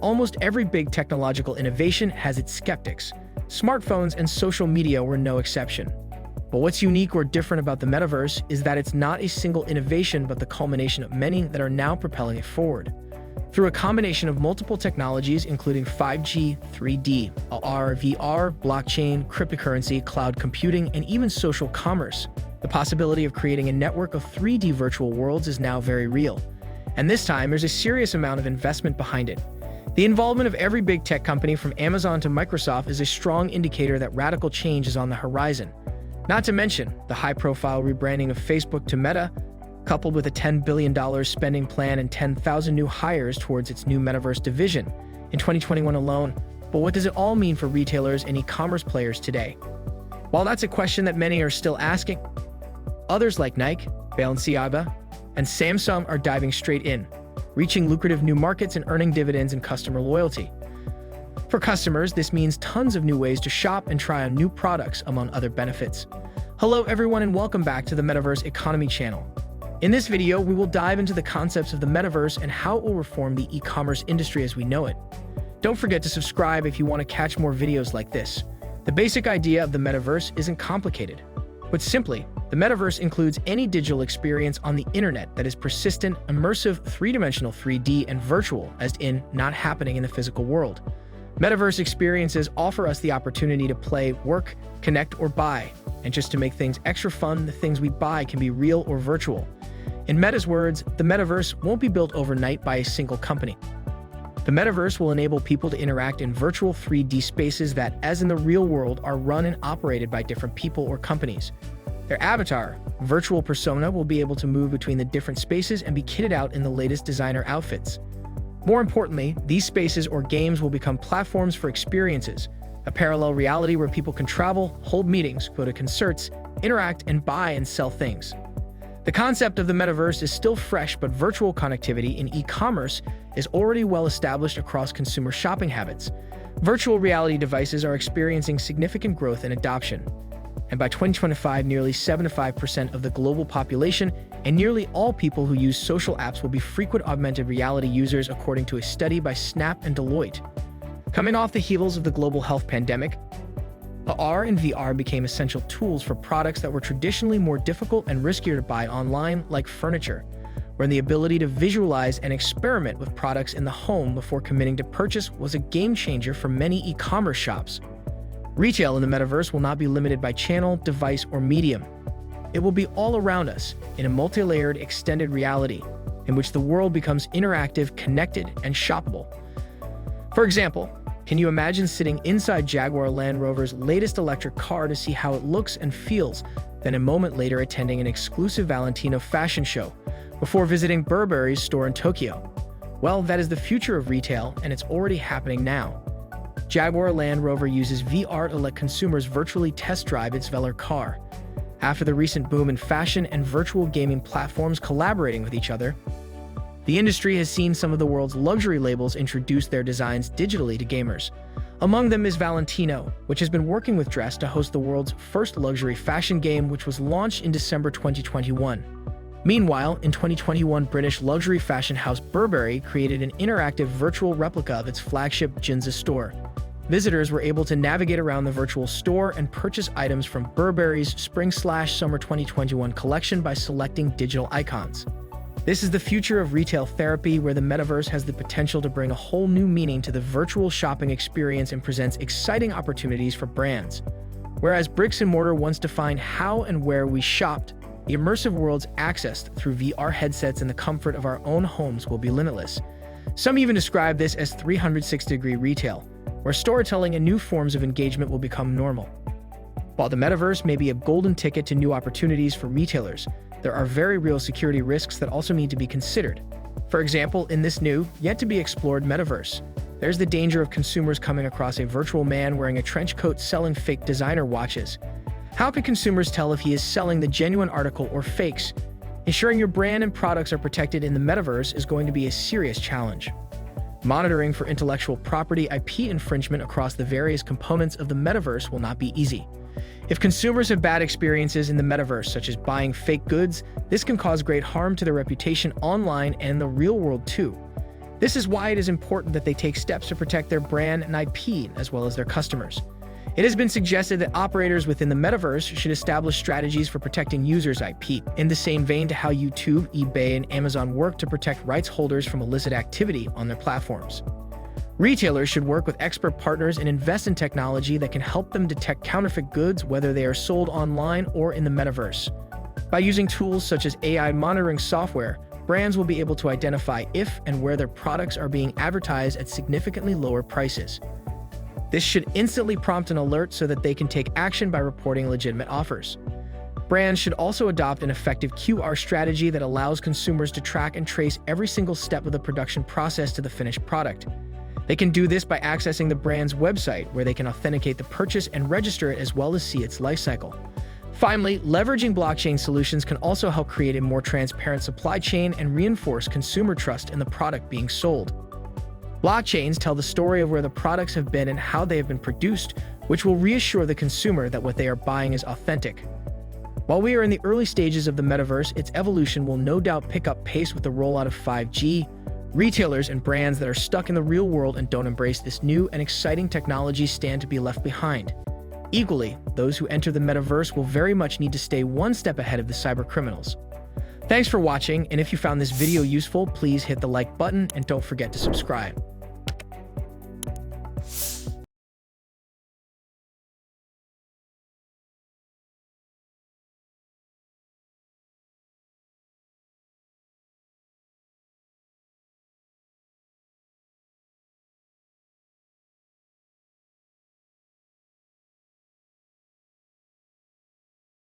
almost every big technological innovation has its skeptics. Smartphones and social media were no exception. But what's unique or different about the metaverse is that it's not a single innovation but the culmination of many that are now propelling it forward. Through a combination of multiple technologies including 5G, 3D, AR, VR, blockchain, cryptocurrency, cloud computing, and even social commerce, the possibility of creating a network of 3D virtual worlds is now very real. And this time, there's a serious amount of investment behind it. The involvement of every big tech company from Amazon to Microsoft is a strong indicator that radical change is on the horizon. Not to mention the high-profile rebranding of Facebook to Meta, coupled with a $10 billion spending plan and 10,000 new hires towards its new Metaverse division in 2021 alone. But what does it all mean for retailers and e-commerce players today? While that's a question that many are still asking, others like Nike, Balenciaga, and Samsung are diving straight in, reaching lucrative new markets and earning dividends in customer loyalty. For customers, this means tons of new ways to shop and try on new products, among other benefits. Hello everyone and welcome back to the Metaverse Economy channel. In this video, we will dive into the concepts of the metaverse and how it will reform the e-commerce industry as we know it. Don't forget to subscribe if you want to catch more videos like this. The basic idea of the metaverse isn't complicated. Put simply, the metaverse includes any digital experience on the internet that is persistent, immersive, three-dimensional, 3D, and virtual, as in not happening in the physical world. Metaverse experiences offer us the opportunity to play, work, connect, or buy. And just to make things extra fun, the things we buy can be real or virtual. In Meta's words, the metaverse won't be built overnight by a single company. The metaverse will enable people to interact in virtual 3D spaces that, as in the real world, are run and operated by different people or companies. Their avatar, virtual persona, will be able to move between the different spaces and be kitted out in the latest designer outfits. More importantly, these spaces or games will become platforms for experiences, a parallel reality where people can travel, hold meetings, go to concerts, interact, and buy and sell things. The concept of the metaverse is still fresh, but virtual connectivity in e-commerce is already well established across consumer shopping habits. Virtual reality devices are experiencing significant growth and adoption. And by 2025, nearly 75% of the global population and nearly all people who use social apps will be frequent augmented reality users, according to a study by Snap and Deloitte. Coming off the heels of the global health pandemic, AR and VR became essential tools for products that were traditionally more difficult and riskier to buy online, like furniture, where the ability to visualize and experiment with products in the home before committing to purchase was a game-changer for many e-commerce shops. Retail in the metaverse will not be limited by channel, device, or medium. It will be all around us in a multi-layered extended reality in which the world becomes interactive, connected, and shoppable. For example, can you imagine sitting inside Jaguar Land Rover's latest electric car to see how it looks and feels, then a moment later attending an exclusive Valentino fashion show, before visiting Burberry's store in Tokyo? Well, that is the future of retail, and it's already happening now. Jaguar Land Rover uses VR to let consumers virtually test drive its Velar car. After the recent boom in fashion and virtual gaming platforms collaborating with each other, the industry has seen some of the world's luxury labels introduce their designs digitally to gamers. Among them is Valentino, which has been working with Dress to host the world's first luxury fashion game, which was launched in December 2021. Meanwhile, in 2021, British luxury fashion house Burberry created an interactive virtual replica of its flagship Ginza store. Visitors were able to navigate around the virtual store and purchase items from Burberry's Spring/Summer 2021 collection by selecting digital icons. This is the future of retail therapy, where the metaverse has the potential to bring a whole new meaning to the virtual shopping experience and presents exciting opportunities for brands. Whereas bricks and mortar once defined how and where we shopped, the immersive worlds accessed through VR headsets in the comfort of our own homes will be limitless. Some even describe this as 360-degree retail, where storytelling and new forms of engagement will become normal. While the metaverse may be a golden ticket to new opportunities for retailers, there are very real security risks that also need to be considered. For example, in this new, yet-to-be-explored metaverse, there's the danger of consumers coming across a virtual man wearing a trench coat selling fake designer watches. How can consumers tell if he is selling the genuine article or fakes? Ensuring your brand and products are protected in the metaverse is going to be a serious challenge. Monitoring for intellectual property IP infringement across the various components of the metaverse will not be easy. If consumers have bad experiences in the metaverse, such as buying fake goods, this can cause great harm to their reputation online and in the real world too. This is why it is important that they take steps to protect their brand and IP, as well as their customers. It has been suggested that operators within the metaverse should establish strategies for protecting users' IP, in the same vein to how YouTube, eBay, and Amazon work to protect rights holders from illicit activity on their platforms. Retailers should work with expert partners and invest in technology that can help them detect counterfeit goods, whether they are sold online or in the metaverse. By using tools such as AI monitoring software, brands will be able to identify if and where their products are being advertised at significantly lower prices. This should instantly prompt an alert so that they can take action by reporting legitimate offers. Brands should also adopt an effective QR strategy that allows consumers to track and trace every single step of the production process to the finished product. They can do this by accessing the brand's website, where they can authenticate the purchase and register it, as well as see its lifecycle. Finally, leveraging blockchain solutions can also help create a more transparent supply chain and reinforce consumer trust in the product being sold. Blockchains tell the story of where the products have been and how they have been produced, which will reassure the consumer that what they are buying is authentic. While we are in the early stages of the metaverse, its evolution will no doubt pick up pace with the rollout of 5G. Retailers and brands that are stuck in the real world and don't embrace this new and exciting technology stand to be left behind. Equally, those who enter the metaverse will very much need to stay one step ahead of the cyber criminals. Thanks for watching, and if you found this video useful, please hit the like button and don't forget to subscribe.